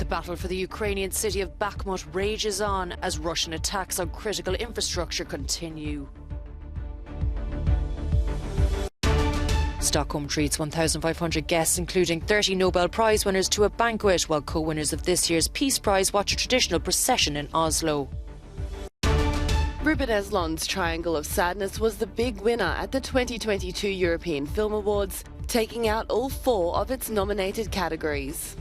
battle for the Ukrainian city of Bakhmut rages on as Russian attacks on critical infrastructure continue. Stockholm treats 1,500 guests, including 30 Nobel Prize winners, to a banquet, while co-winners of this year's Peace Prize watch a traditional procession in Oslo. Ruben Östlund's Triangle of Sadness was the big winner at the 2022 European Film Awards, taking out all 4 of its nominated categories.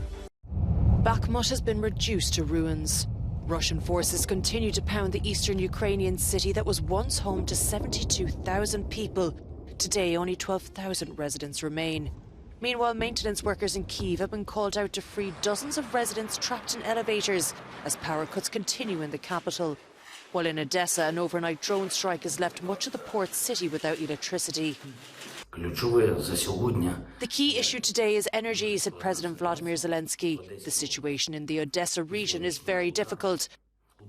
Bakhmut has been reduced to ruins. Russian forces continue to pound the eastern Ukrainian city that was once home to 72,000 people. Today, only 12,000 residents remain. Meanwhile, maintenance workers in Kyiv have been called out to free dozens of residents trapped in elevators as power cuts continue in the capital. While in Odessa, an overnight drone strike has left much of the port city without electricity. The key issue today is energy, said President Vladimir Zelensky. The situation in the Odessa region is very difficult.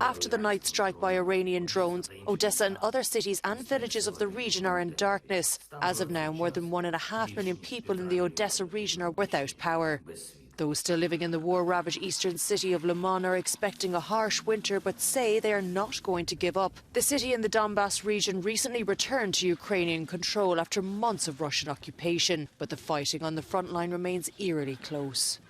After the night strike by Iranian drones, Odessa and other cities and villages of the region are in darkness. As of now, more than 1.5 million people in the Odessa region are without power. Those still living in the war-ravaged eastern city of Liman are expecting a harsh winter, but say they are not going to give up. The city in the Donbass region recently returned to Ukrainian control after months of Russian occupation, but the fighting on the front line remains eerily close.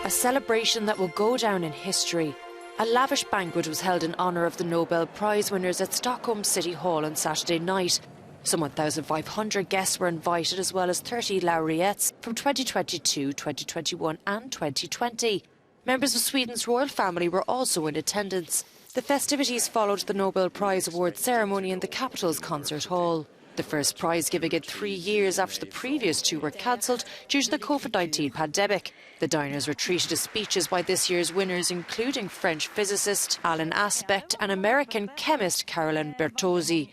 A celebration that will go down in history. A lavish banquet was held in honour of the Nobel Prize winners at Stockholm City Hall on Saturday night. Some 1,500 guests were invited, as well as 30 laureates from 2022, 2021 and 2020. Members of Sweden's royal family were also in attendance. The festivities followed the Nobel Prize award ceremony in the capital's concert hall. The first prize giving it 3 years after the previous 2 were cancelled due to the COVID-19 pandemic. The diners were treated to speeches by this year's winners, including French physicist Alan Aspect and American chemist Carolyn Bertozzi.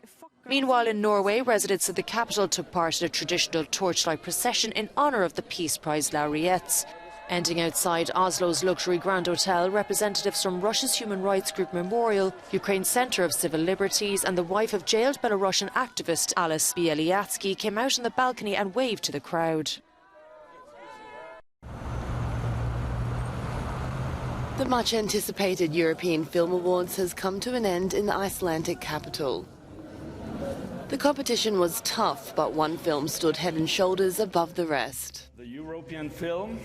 Meanwhile, in Norway, residents of the capital took part in a traditional torchlight procession in honour of the Peace Prize laureates. Ending outside Oslo's luxury Grand Hotel, representatives from Russia's human rights group Memorial, Ukraine's Centre of Civil Liberties and the wife of jailed Belarusian activist Alice Bielyatsky came out on the balcony and waved to the crowd. The much-anticipated European Film Awards has come to an end in the Icelandic capital. The competition was tough, but one film stood head and shoulders above the rest. The European film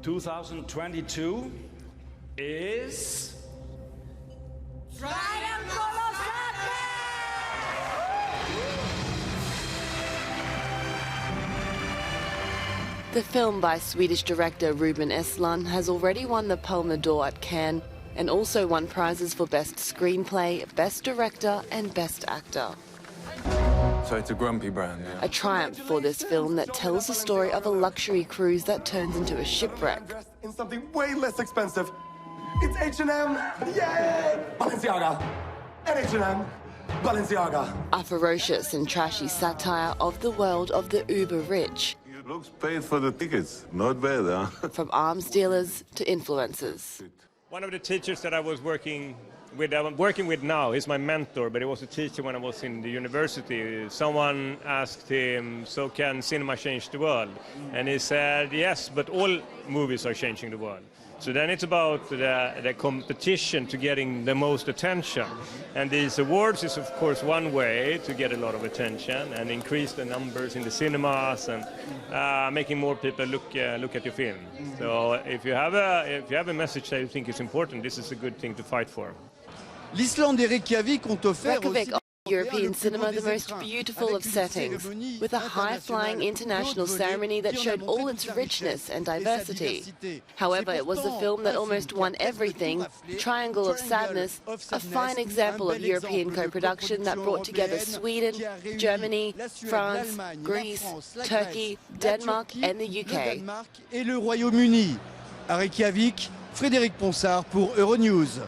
2022 is... The film by Swedish director Ruben Östlund has already won the Palme d'Or at Cannes and also won prizes for Best Screenplay, Best Director and Best Actor. So it's a grumpy brand, yeah. A triumph for this film that tells the story of a luxury cruise that turns into a shipwreck. In something way less expensive. It's H&M! Yay! Balenciaga! And H&M! Balenciaga! A ferocious and trashy satire of the world of the uber-rich. It looks paid for the tickets. Not bad, huh? From arms dealers to influencers. One of the teachers that I was working with now is my mentor, but he was a teacher when I was in the university. Someone asked him, so can cinema change the world? And he said, yes, but all movies are changing the world. So then it's about the competition to getting the most attention. And these awards is, of course, one way to get a lot of attention and increase the numbers in the cinemas and making more people look at your film. So if you have a message that you think is important, this is a good thing to fight for. L'Islande et Reykjavik ont offert Reykjavik, European cinema, the most beautiful of settings, with a high-flying international ceremony that showed all its richness and diversity. However, it was the film that almost won everything, Triangle of Sadness, a fine example of European co-production that brought together Sweden, Germany, France, Greece, Turkey, Denmark and the UK. Et le Royaume-Uni. À Reykjavik, Frédéric Ponsard pour Euronews.